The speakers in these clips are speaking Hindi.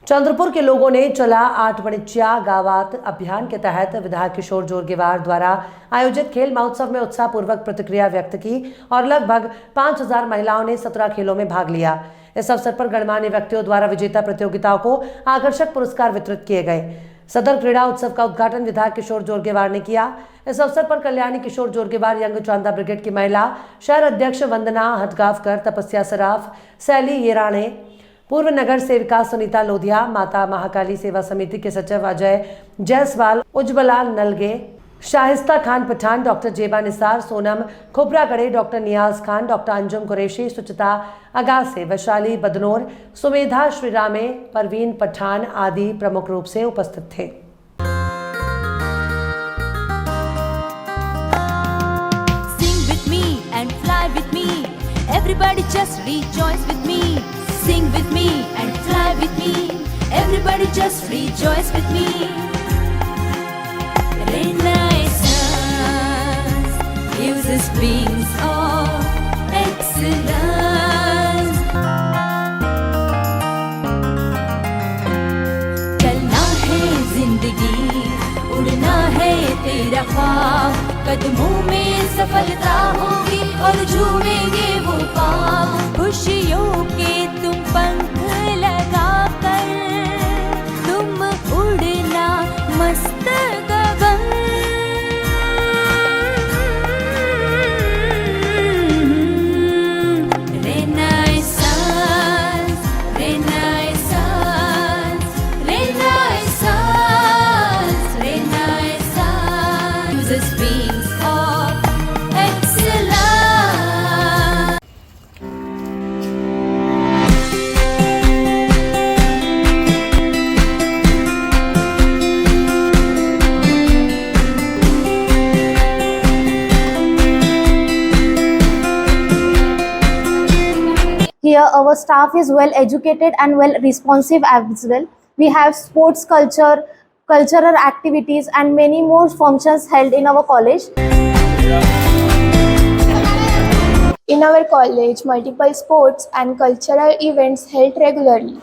चंद्रपुर के लोगों ने चला 8 वणिज्या गावात अभियान के तहत विधायक किशोर जोरगेवार द्वारा आयोजित खेल महोत्सव में उत्साहपूर्वक प्रतिक्रिया व्यक्त की और लगभग 5000 महिलाओं ने 17 खेलों में भाग लिया। इस अवसर पर गणमान्य व्यक्तियों द्वारा विजेता प्रतियोगिताओं को आकर्षक पुरस्कार वितरित किए गए। सदर क्रीड़ा उत्सव का उद्घाटन विधायक किशोर जोरगेवार ने किया। इस अवसर पर कल्याणी किशोर जोरगेवार यंग चांदा ब्रिगेड की महिला शहर अध्यक्ष वंदना हटगावकर, तपस्या सराफ, सैली येराणे, पूर्व नगर सेविका सुनीता लोधिया, माता महाकाली सेवा समिति के सचिव अजय जायसवाल, उज्ज्वला नलगे, शाहिस्ता खान पठान, डॉक्टर जेबा निसार, सोनम खोपरागढ़े, डॉक्टर नियाज खान, डॉक्टर अंजुम कुरैशी, सुचिता अगासे, वैशाली बदनोर, सुमेधा श्रीरामे, परवीन पठान आदि प्रमुख रूप से उपस्थित थे। Sing with me and fly with me. Everybody just rejoice with me. Sing with me and fly with me. Everybody just rejoice with me. Renaissance gives us wings of excellence. चलना है जिंदगी, उड़ना है तेरा ख्वाब, कदमों में सफलता होगी और झूमेंगे वो पाँव। खुशियों के तुम पंख लगा कर तुम उड़ना मस्त गगन। Renaissance, Renaissance, Renaissance, Renaissance gives us wings of excellence. Here our staff is well educated and well responsive as well. We have sports culture, cultural activities and many more functions held in our college. In our college, multiple sports and cultural events held regularly.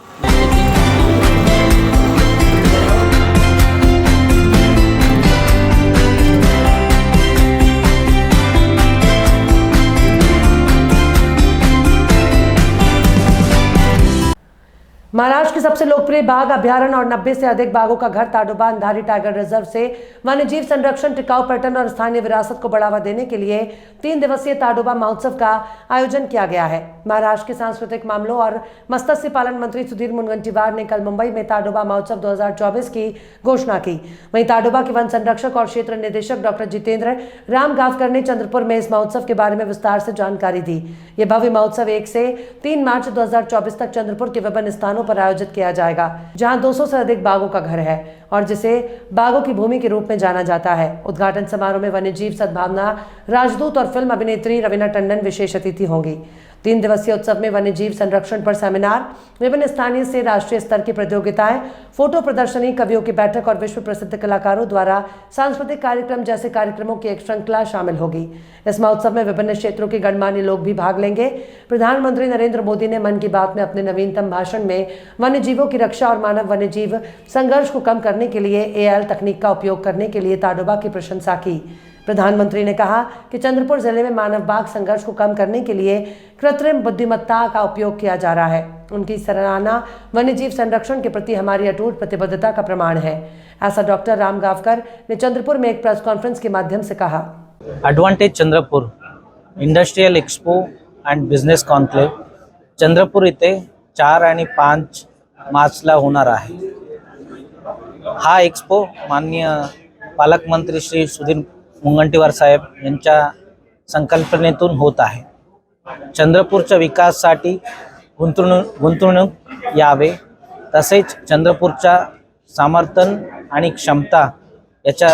Maharashtra के सबसे लोकप्रिय बाघ अभयारण्य और 90 से अधिक बाघों का घर ताडोबा अंधारी टाइगर रिजर्व से वन्यजीव संरक्षण, टिकाऊ पर्यटन और स्थानीय विरासत को बढ़ावा देने के लिए 3 दिवसीय ताडोबा महोत्सव का आयोजन किया गया है। महाराष्ट्र के सांस्कृतिक मामलों और मत्स्य पालन मंत्री सुधीर मुनगंटीवार ने कल मुंबई में ताडोबा महोत्सव 2024 की घोषणा की। वहीं ताडोबा के वन संरक्षक और क्षेत्र निदेशक डॉक्टर जितेंद्र रामगावकर ने चंद्रपुर में इस महोत्सव के बारे में विस्तार से जानकारी दी। यह भव्य महोत्सव 1 से 3 मार्च 2024 तक चंद्रपुर के विभिन्न स्थानों पर आयोजित किया जाएगा, जहां 200 से अधिक बाघों का घर है और जिसे बाघों की भूमि के रूप में जाना जाता है। उद्घाटन समारोह में वन्यजीव सद्भावना राजदूत और फिल्म अभिनेत्री रवीना टंडन विशेष अतिथि होंगी। 3 दिवसीय उत्सव में वन्यजीव संरक्षण पर सेमिनार, विभिन्न स्थानीय से राष्ट्रीय स्तर की प्रतियोगिताएं, फोटो प्रदर्शनी, कवियों की बैठक और विश्व प्रसिद्ध कलाकारों द्वारा सांस्कृतिक कार्यक्रम जैसे कार्यक्रमों की एक श्रृंखला शामिल होगी। इस महोत्सव में विभिन्न क्षेत्रों के गणमान्य लोग भी भाग लेंगे। प्रधानमंत्री नरेंद्र मोदी ने मन की बात में अपने नवीनतम भाषण में वन्यजीवों की रक्षा और मानव वन्यजीव संघर्ष को कम करने के लिए AI तकनीक का उपयोग करने के लिए ताडोबा की प्रशंसा की। प्रधानमंत्री ने कहा कि चंद्रपुर जिले में मानव बाघ संघर्ष को कम करने के लिए कृत्रिम बुद्धिमत्ता का उपयोग किया जा रहा है। उनकी सराहना वन्यजीव संरक्षण के प्रति हमारी अटूट प्रतिबद्धता का प्रमाण है, ऐसा डॉक्टर रामगावकर ने चंद्रपुर में एक प्रेस कॉन्फ्रेंस के माध्यम से कहा। Advantage Chandrapur industrial expo and business conclave Chandrapur इथे 4 आणि 5 मार्चला होणार आहे। हा एक्सपो माननीय पालकमंत्री श्री सुधीर मुनगंटीवार साहेब यांच्या संकल्पनेतून होत आहे। चंद्रपूरच्या विकासासाठी गुंतवणूक यावे, तसेच चंद्रपूरच्या समर्थन आणि क्षमता याच्या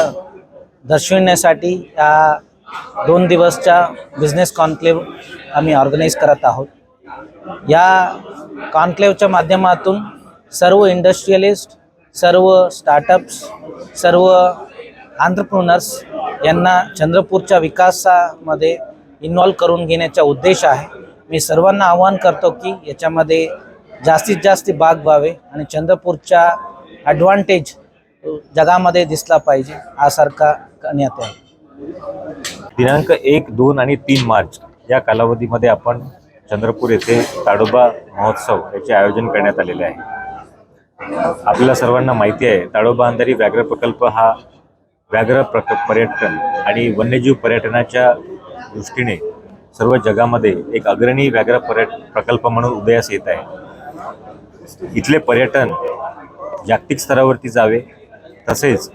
दर्शविण्यासाठी या 2 दिवसच्या बिझनेस कॉन्क्लेव आम्ही ऑर्गनाइज करत आहोत। या कॉन्क्लेवच्या माध्यमातून सर्व इंडस्ट्रियलिस्ट, सर्व स्टार्टअप्स, सर्व एंटरप्रेन्योर्स यांना चंद्रपूरच्या विकासामध्ये इन्व्हॉल्व करून घेण्याचा उद्देश आहे। मी सर्वांना आवाहन करतो की याच्यामध्ये जास्तीत जास्त बाग व्हावे आणि चंद्रपूरचा ॲडव्हान्टेज जगामध्ये दिसला पाहिजे हा सारखा करण्यात आहे. दिनांक 1, 2 आणि 3 मार्च या कालावधीमध्ये आपण चंद्रपूर येथे ताडोबा महोत्सव याचे आयोजन करण्यात आलेले आहे. आपल्याला सर्वांना माहिती आहे, ताडोबा अंधारी व्याघ्र प्रकल्प हा पर्यटन आणि वन्यजीव पर्यटनाच्या दृष्टीने सर्व जगामध्ये एक अग्रणी व्याघ्र प्रकल्प म्हणून उदयास येत आहे. इथले पर्यटन जागतिक स्तरावरती जावे, तसेच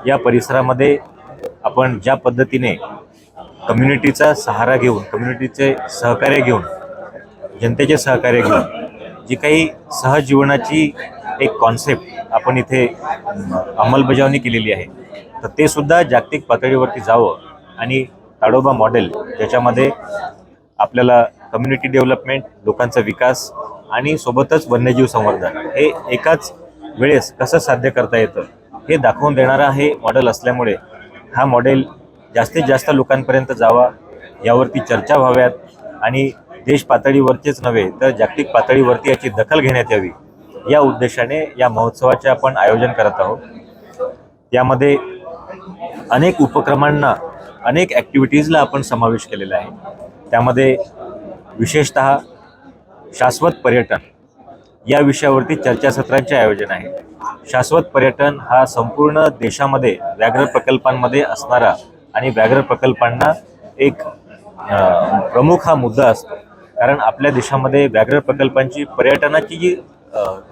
या परिसरामध्ये आपण ज्या पद्धतीने कम्युनिटीचा सहारा घेऊन, कम्युनिटीचे सहकार्य घेऊन, जनतेचे सहकार्य घेऊन जी काही सहजीवनाची एक कॉन्सेप्ट आपण इथे अंमलबजावणी केलेली आहे, तर ते सुद्धा जागतिक पातळीवरती जावं आणि ताडोबा मॉडेल ज्याच्यामध्ये आपल्याला कम्युनिटी डेव्हलपमेंट, लोकांचा विकास आणि सोबतच वन्यजीव संवर्धन हे एकाच वेळेस कसं साध्य करता येतं हे दाखवून देणारा हे मॉडेल असल्यामुळे हा मॉडेल जास्तीत जास्त लोकांपर्यंत जावा, यावरती चर्चा व्हाव्यात आणि देश पातळीवरचेच नव्हे तर जागतिक पातळीवरती याची दखल घेण्यात यावी या उद्देशाने या महोत्सवाचे आपण आयोजन करत आहोत. यामध्ये अनेक उपक्रमांना, अनेक ॲक्टिव्हिटीजला आपण समावेश केलेला आहे. त्यामध्ये विशेषतः शाश्वत पर्यटन या विषयावरती चर्चासत्रांचे आयोजन आहे. शाश्वत पर्यटन हा संपूर्ण देशामध्ये व्याघ्र प्रकल्पांमध्ये असणारा आणि व्याघ्र प्रकल्पांना एक प्रमुख हा मुद्दा असतो. कारण आपल्या देशामध्ये व्याघ्र प्रकल्पांची पर्यटनाची जी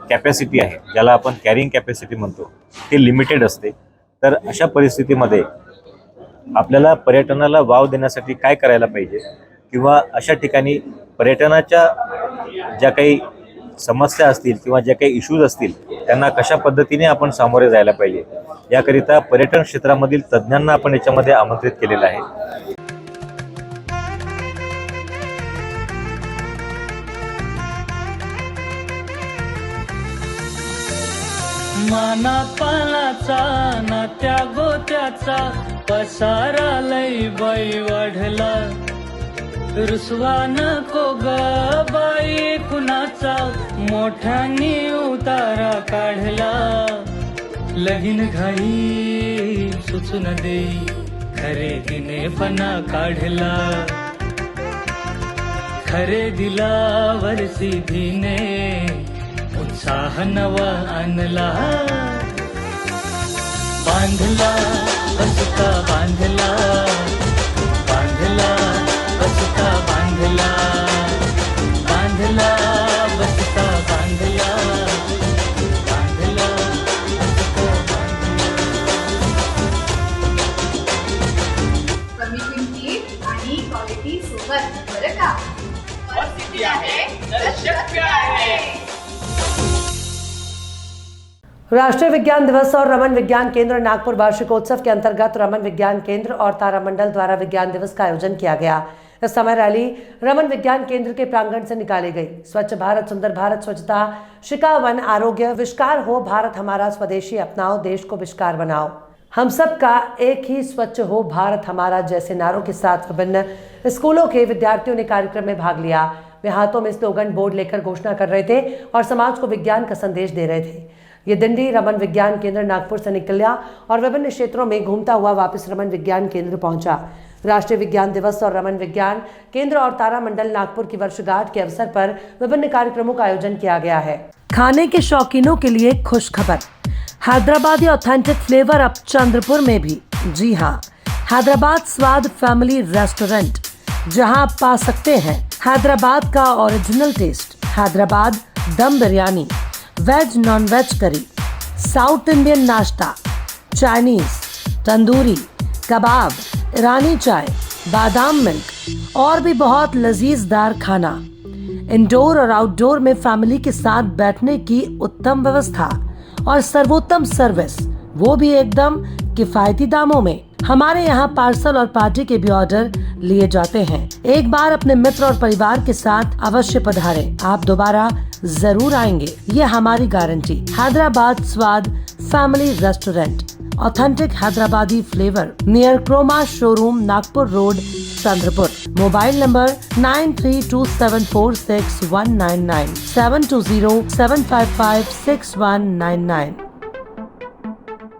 कॅपॅसिटी आहे, ज्याला आपण कॅरिंग कॅपॅसिटी म्हणतो, ती लिमिटेड असते. तर अशा परिस्थितीमध्ये आपल्याला पर्यटनाला वाव देण्यासाठी काय करायला पाहिजे किंवा अशा ठिकाणी पर्यटनाच्या ज्या काही समस्या असतील किंवा ज्या काही इश्यूज असतील त्यांना कशा पद्धतीने आपण सामोरे जायला पाहिजे याकरिता पर्यटन क्षेत्रामधील तज्ज्ञांना आपण याच्यामध्ये आमंत्रित केलेलं आहे. मानापालाचा नात्या गोत्याचा पसारा लई बाई वाढला. रुसवा नको ग बाई कुणाचा मोठ्यानी उतारा काढला. लगीन घाई सुचून देई खरेदीने पणा काढला. खरेदीला वरसी धीने उत्साह नवा आणला. बांधला बसता बांधला, बांधला बसता बांधला, बांधला बसता बांधला, बांधला बसता बांधला. कमी किमतीत आणि क्वालिटी सोबत बरं का. किती आहे तर शक्य आहे. राष्ट्रीय विज्ञान दिवस और रमन विज्ञान केंद्र नागपुर वार्षिकोत्सव के अंतर्गत रमन विज्ञान केंद्र और तारामंडल द्वारा विज्ञान दिवस का आयोजन किया गया. इस समय रैली रमन विज्ञान केंद्र के प्रांगण से निकाली गई. स्वच्छ भारत, सुंदर भारत, स्वच्छता, शिका, वन, आरोग्य, विष्कार हो भारत हमारा, स्वदेशी अपनाओ, देश को विष्कार बनाओ, हम सब का एक ही स्वच्छ हो भारत हमारा जैसे नारों के साथ विभिन्न स्कूलों के विद्यार्थियों ने कार्यक्रम में भाग लिया. वे हाथों में स्लोगन बोर्ड लेकर घोषणा कर रहे थे और समाज को विज्ञान का संदेश दे रहे थे. ये दिंडी रमन विज्ञान केंद्र नागपुर से निकला और विभिन्न क्षेत्रों में घूमता हुआ वापस रमन विज्ञान केंद्र पहुंचा. राष्ट्रीय विज्ञान दिवस और रमन विज्ञान केंद्र और तारामंडल नागपुर की वर्षगांठ के अवसर पर विभिन्न कार्यक्रमों का आयोजन किया गया है. खाने के शौकीनों के लिए खुश खबर, हैदराबादी ऑथेंटिक फ्लेवर अब चंद्रपुर में भी. जी हाँ, हैदराबाद स्वाद फैमिली रेस्टोरेंट, जहां आप पा सकते हैं हैदराबाद का original taste. Hyderabad dum biryani, veg non veg curry, south Indian नाश्ता, चाइनीज, तंदूरी, कबाब, ईरानी चाय, बादाम मिल्क और भी बहुत लजीजदार खाना. इंडोर और आउटडोर में फैमिली के साथ बैठने की उत्तम व्यवस्था और सर्वोत्तम सर्विस, वो भी एकदम किफायती दामों में. हमारे यहाँ पार्सल और पार्टी के भी ऑर्डर लिए जाते हैं. एक बार अपने मित्र और परिवार के साथ अवश्य पधारें, आप दोबारा जरूर आएंगे, ये हमारी गारंटी. हैदराबाद स्वाद family restaurant authentic Hyderabadi flavor near Croma Showroom, Nagpur Road, Chandrapur. Mobile number 9327461997207556 6199.